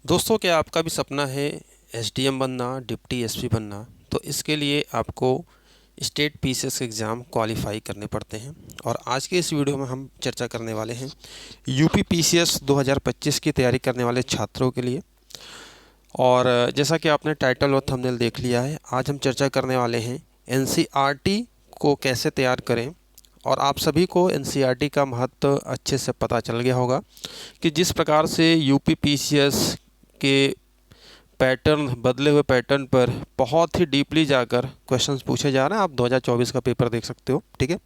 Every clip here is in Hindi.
दोस्तों, क्या आपका भी सपना है एसडीएम बनना, डिप्टी एसपी बनना? तो इसके लिए आपको स्टेट पीसीएस एग्ज़ाम क्वालिफाई करने पड़ते हैं। और आज के इस वीडियो में हम चर्चा करने वाले हैं यूपी पीसीएस 2025 की तैयारी करने वाले छात्रों के लिए। और जैसा कि आपने टाइटल और थंबनेल देख लिया है, आज हम चर्चा करने वाले हैं एनसीईआरटी को कैसे तैयार करें। और आप सभी को एनसीईआरटी का महत्व अच्छे से पता चल गया होगा कि जिस प्रकार से यूपी पीसीएस के पैटर्न, बदले हुए पैटर्न पर बहुत ही डीपली जाकर क्वेश्चंस पूछे जा रहे हैं। आप 2024 का पेपर देख सकते हो, ठीक है।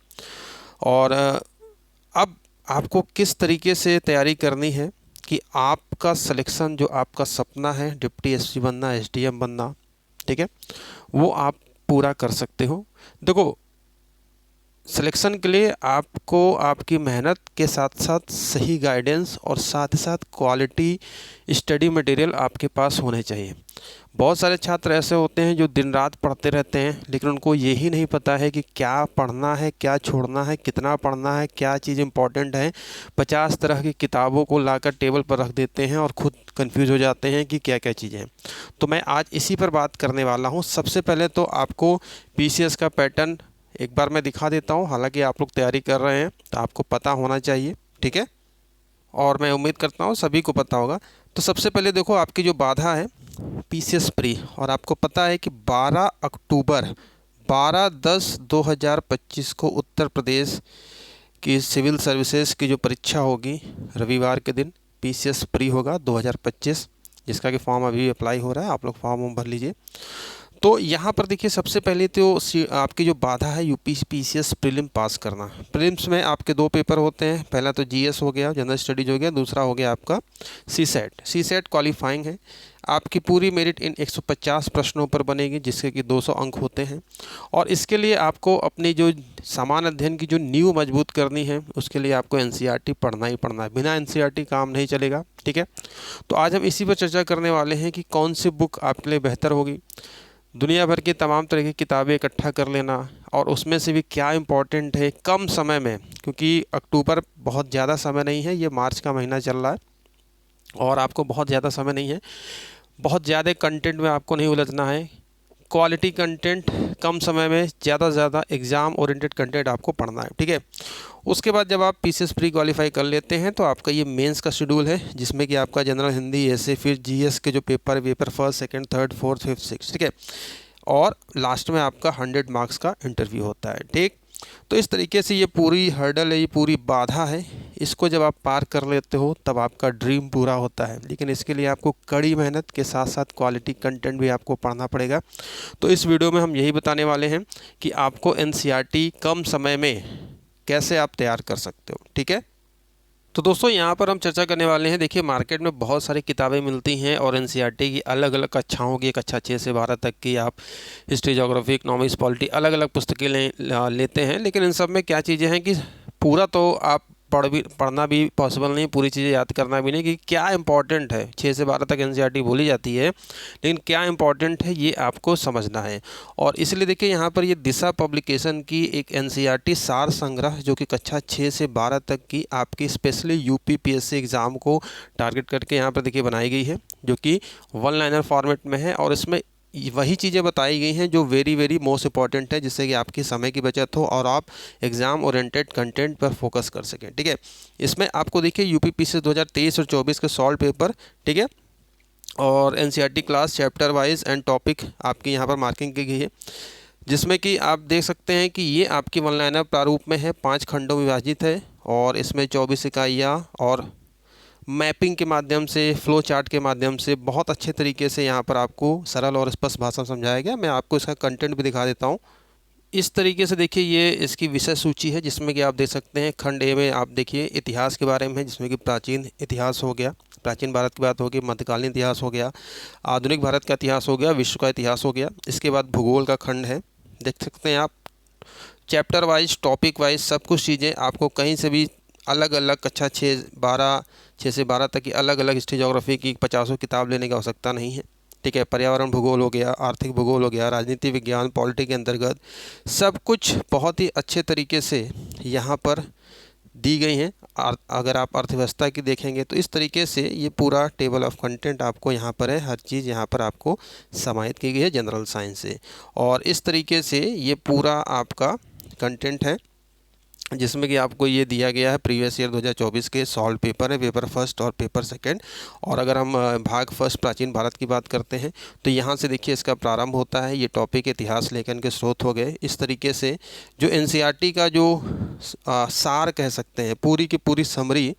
और अब आपको किस तरीके से तैयारी करनी है कि आपका सिलेक्शन, जो आपका सपना है डिप्टी एसपी बनना, एसडीएम बनना, ठीक है, वो आप पूरा कर सकते हो। देखो, सिलेक्शन के लिए आपको आपकी मेहनत के साथ साथ सही गाइडेंस और साथ ही साथ क्वालिटी स्टडी मटेरियल आपके पास होने चाहिए। बहुत सारे छात्र ऐसे होते हैं जो दिन रात पढ़ते रहते हैं, लेकिन उनको यही नहीं पता है कि क्या पढ़ना है, क्या छोड़ना है, कितना पढ़ना है, क्या चीज़ इंपॉर्टेंट है। 50 तरह की किताबों को लाकर टेबल पर रख देते हैं और खुद कंफ्यूज हो जाते हैं कि क्या क्या चीज़ें हैं। तो मैं आज इसी पर बात करने वाला हूँ। सबसे पहले तो आपको पीसीएस का पैटर्न एक बार मैं दिखा देता हूँ। हालांकि आप लोग तैयारी कर रहे हैं तो आपको पता होना चाहिए, ठीक है, और मैं उम्मीद करता हूँ सभी को पता होगा। तो सबसे पहले देखो, आपकी जो बाधा है पीसीएस प्री, और आपको पता है कि 12 अक्टूबर 12/10/2025 को उत्तर प्रदेश की सिविल सर्विसेज की जो परीक्षा होगी, रविवार के दिन पीसीएस प्री होगा 2025, जिसका कि फॉर्म अभी अप्लाई हो रहा है। आप लोग फॉर्म भर लीजिए। तो यहाँ पर देखिए, सबसे पहले तो आपकी जो बाधा है यूपी पीसीएस प्रीलिम पास करना। प्रीलिम्स में आपके दो पेपर होते हैं। पहला तो जीएस हो गया, जनरल स्टडीज हो गया, दूसरा हो गया आपका सीसेट। सीसेट क्वालिफाइंग है। आपकी पूरी मेरिट इन 150 प्रश्नों पर बनेगी, जिसके कि 200 अंक होते हैं। और इसके लिए आपको अपनी जो सामान्य अध्ययन की जो नींव मजबूत करनी है, उसके लिए आपको एनसीईआरटी पढ़ना ही पढ़ना है। बिना एनसीईआरटी काम नहीं चलेगा, ठीक है। तो आज हम इसी पर चर्चा करने वाले हैं कि कौन सी बुक आपके लिए बेहतर होगी। दुनिया भर की तमाम तरह की किताबें इकट्ठा कर लेना, और उसमें से भी क्या इम्पोर्टेंट है कम समय में, क्योंकि अक्टूबर बहुत ज़्यादा समय नहीं है, ये मार्च का महीना चल रहा है और आपको बहुत ज़्यादा समय नहीं है। बहुत ज़्यादा कंटेंट में आपको नहीं उलझना है। क्वालिटी कंटेंट कम समय में ज़्यादा से ज़्यादा एग्ज़ाम ओरिएंटेड कंटेंट आपको पढ़ना है, ठीक है। उसके बाद जब आप पीसीएस प्री क्वालिफाई कर लेते हैं तो आपका ये मेंस का शेड्यूल है, जिसमें कि आपका जनरल हिंदी, ऐसे फिर जीएस के जो paper first, second, third, fourth, fifth, six, ठीक है। और लास्ट में आपका 100 मार्क्स का इंटरव्यू होता है, ठीक। तो इस तरीके से ये पूरी हर्डल है, ये पूरी बाधा है, इसको जब आप पार कर लेते हो तब आपका ड्रीम पूरा होता है। लेकिन इसके लिए आपको कड़ी मेहनत के साथ साथ क्वालिटी कंटेंट भी आपको पढ़ना पड़ेगा। तो इस वीडियो में हम यही बताने वाले हैं कि आपको एनसीईआरटी कम समय में कैसे आप तैयार कर सकते हो, ठीक है। तो दोस्तों, यहाँ पर हम चर्चा करने वाले हैं। देखिए, मार्केट में बहुत सारी किताबें मिलती हैं और एनसीईआरटी की अलग अलग कक्षाओं की, कक्षा 6 से 12 तक की आप हिस्ट्री, ज्योग्राफी, इकोनॉमिक्स, पॉलिटी, अलग अलग पुस्तकें लेते हैं। लेकिन इन सब में क्या चीज़ें हैं कि पूरा तो आप पढ़ना भी पॉसिबल नहीं, पूरी चीज़ें याद करना भी नहीं, कि क्या इंपॉर्टेंट है। 6 से 12 तक एनसीईआरटी बोली जाती है, लेकिन क्या इंपॉर्टेंट है ये आपको समझना है। और इसलिए देखिए, यहाँ पर ये दिशा पब्लिकेशन की एक एनसीईआरटी सार संग्रह, जो कि कक्षा 6 से 12 तक की आपकी स्पेशली यूपी पीएससी एग्ज़ाम को टारगेट करके यहाँ पर देखिए बनाई गई है, जो कि वन लाइनर फॉर्मेट में है। और इसमें वही चीज़ें बताई गई हैं जो वेरी वेरी मोस्ट इंपॉर्टेंट है, जिससे कि आपकी समय की बचत हो और आप एग्ज़ाम ओरिएंटेड कंटेंट पर फोकस कर सकें, ठीक है। इसमें आपको देखिए यूपी पीसीएस 2023 और 24 के सॉल्व पेपर, ठीक है, और NCERT class chapter wise and topic आपकी यहाँ पर मार्किंग की गई है, जिसमें कि आप देख सकते हैं कि ये आपकी वन लाइनर प्रारूप में है, 5 खंडों में विभाजित है। और इसमें 24 इकाइयाँ और मैपिंग के माध्यम से, फ्लो चार्ट के माध्यम से बहुत अच्छे तरीके से यहाँ पर आपको सरल और स्पष्ट भाषा में समझाया गया। मैं आपको इसका कंटेंट भी दिखा देता हूँ। इस तरीके से देखिए, ये इसकी विषय सूची है, जिसमें कि आप देख सकते हैं खंड ए में आप देखिए इतिहास के बारे में है, जिसमें कि प्राचीन इतिहास हो गया, प्राचीन भारत की बात होगी, मध्यकालीन इतिहास हो गया, आधुनिक भारत का इतिहास हो गया, विश्व का इतिहास हो गया। इसके बाद भूगोल का खंड है, देख सकते हैं आप। चैप्टर वाइज, टॉपिक वाइज सब कुछ चीज़ें आपको कहीं से भी अलग अलग कक्षा 6 से 12 तक की अलग अलग हिस्ट्री ज्योग्राफी की 50 किताब लेने की आवश्यकता नहीं है, ठीक है। पर्यावरण भूगोल हो गया, आर्थिक भूगोल हो गया, राजनीति विज्ञान, पॉलिटी के अंतर्गत सब कुछ बहुत ही अच्छे तरीके से यहाँ पर दी गई हैं। अगर आप अर्थव्यवस्था की देखेंगे तो इस तरीके से ये पूरा टेबल ऑफ कंटेंट आपको यहाँ पर है, हर चीज़ यहाँ पर आपको समाहित की गई है जनरल साइंस से। और इस तरीके से ये पूरा आपका कंटेंट है जिसमें कि आपको ये दिया गया है प्रीवियस ईयर 2024 के सॉल्व पेपर है, पेपर फर्स्ट और पेपर सेकंड। और अगर हम भाग फर्स्ट प्राचीन भारत की बात करते हैं तो यहाँ से देखिए इसका प्रारंभ होता है। ये टॉपिक इतिहास लेखन के स्रोत हो गए। इस तरीके से जो एनसीईआरटी का जो सार कह सकते हैं, पूरी की पूरी समरी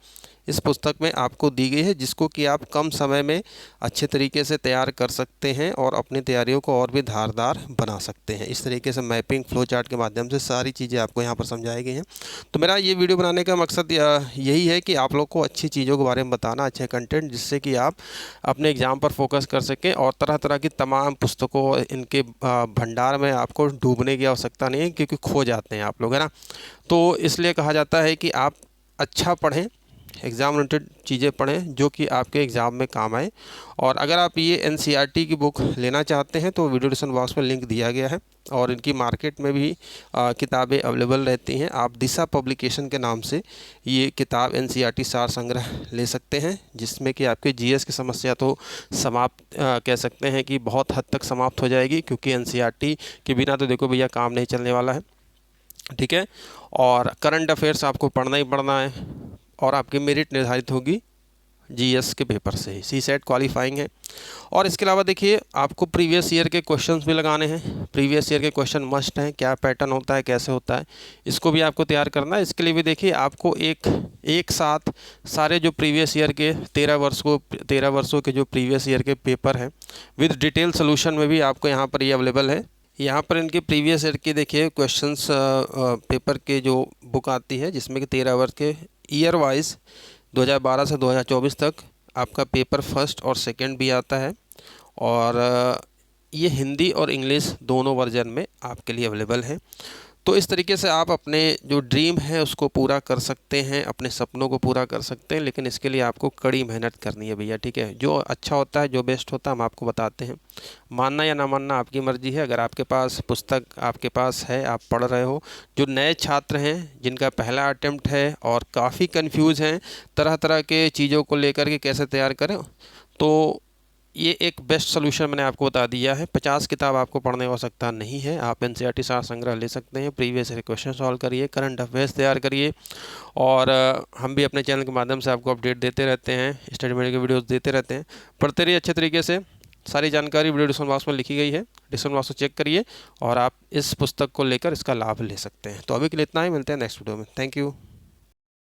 इस पुस्तक में आपको दी गई है, जिसको कि आप कम समय में अच्छे तरीके से तैयार कर सकते हैं और अपनी तैयारियों को और भी धारदार बना सकते हैं। इस तरीके से मैपिंग फ्लो चार्ट के माध्यम से सारी चीज़ें आपको यहाँ पर समझाई गई हैं। तो मेरा ये वीडियो बनाने का मकसद यही है कि आप लोग को अच्छी चीज़ों के बारे में बताना, अच्छे कंटेंट, जिससे कि आप अपने एग्ज़ाम पर फोकस कर सकें और तरह तरह की तमाम पुस्तकों इनके भंडार में आपको डूबने की आवश्यकता नहीं है, क्योंकि खो जाते हैं आप लोग, है ना। तो इसलिए कहा जाता है कि आप अच्छा पढ़ें, एग्ज़ाम रिलेटेड चीज़ें पढ़ें जो कि आपके एग्ज़ाम में काम आए। और अगर आप ये एनसीईआरटी की बुक लेना चाहते हैं तो वीडियो डिस्क्रिप्शन बॉक्स में लिंक दिया गया है और इनकी मार्केट में भी किताबें अवेलेबल रहती हैं। आप दिशा पब्लिकेशन के नाम से ये किताब एनसीईआरटी सार संग्रह ले सकते हैं, जिसमें कि आपके जीएस की समस्या तो समाप्त कह सकते हैं कि बहुत हद तक समाप्त हो जाएगी, क्योंकि एनसीईआरटी के बिना तो देखो भैया काम नहीं चलने वाला है, ठीक है। और करंट अफेयर्स आपको पढ़ना ही पढ़ना है और आपकी मेरिट निर्धारित होगी जीएस के पेपर से ही, सीसेट क्वालिफाइंग है। और इसके अलावा देखिए आपको प्रीवियस ईयर के क्वेश्चंस भी लगाने हैं। प्रीवियस ईयर के क्वेश्चन मस्ट हैं, क्या पैटर्न होता है, कैसे होता है, इसको भी आपको तैयार करना है। इसके लिए भी देखिए आपको एक साथ सारे जो प्रीवियस ईयर के 13 वर्षों के जो प्रीवियस ईयर के पेपर हैं विद डिटेल सोल्यूशन में भी आपको यहाँ पर ये अवेलेबल है। यहाँ पर इनके प्रीवियस ईयर के देखिए क्वेश्चंस पेपर के जो बुक आती है, जिसमें कि 13 वर्ष के ईयर वाइज 2012 से 2024 तक आपका पेपर फर्स्ट और सेकंड भी आता है। और ये हिंदी और इंग्लिश दोनों वर्जन में आपके लिए अवेलेबल है। तो इस तरीके से आप अपने जो ड्रीम है उसको पूरा कर सकते हैं, अपने सपनों को पूरा कर सकते हैं, लेकिन इसके लिए आपको कड़ी मेहनत करनी है भैया, ठीक है। जो अच्छा होता है, जो बेस्ट होता है, हम आपको बताते हैं। मानना या ना मानना आपकी मर्जी है। अगर आपके पास पुस्तक आपके पास है, आप पढ़ रहे हो, जो नए छात्र हैं जिनका पहला अटेम्प्ट है और काफ़ी कन्फ्यूज़ हैं तरह तरह के चीज़ों को लेकर के कैसे तैयार करें, तो ये एक बेस्ट सोल्यूशन मैंने आपको बता दिया है। 50 किताब आपको पढ़ने की आवश्यकता नहीं है। आप एनसीईआरटी सार संग्रह ले सकते हैं, प्रीवियस ईयर क्वेश्चन सॉल्व करिए, करंट अफेयर्स तैयार करिए। और हम भी अपने चैनल के माध्यम से आपको अपडेट देते रहते हैं, स्टडी मटेरियल के वीडियोस देते रहते हैं। पढ़ते रहिए अच्छे तरीके से। सारी जानकारी वीडियो डिस्क्रिप्शन बॉक्स में लिखी गई है, डिस्क्रिप्शन बॉक्स को चेक करिए और आप इस पुस्तक को लेकर इसका लाभ ले सकते हैं। तो अभी के लिए इतना ही, मिलते हैं नेक्स्ट वीडियो में। Thank you.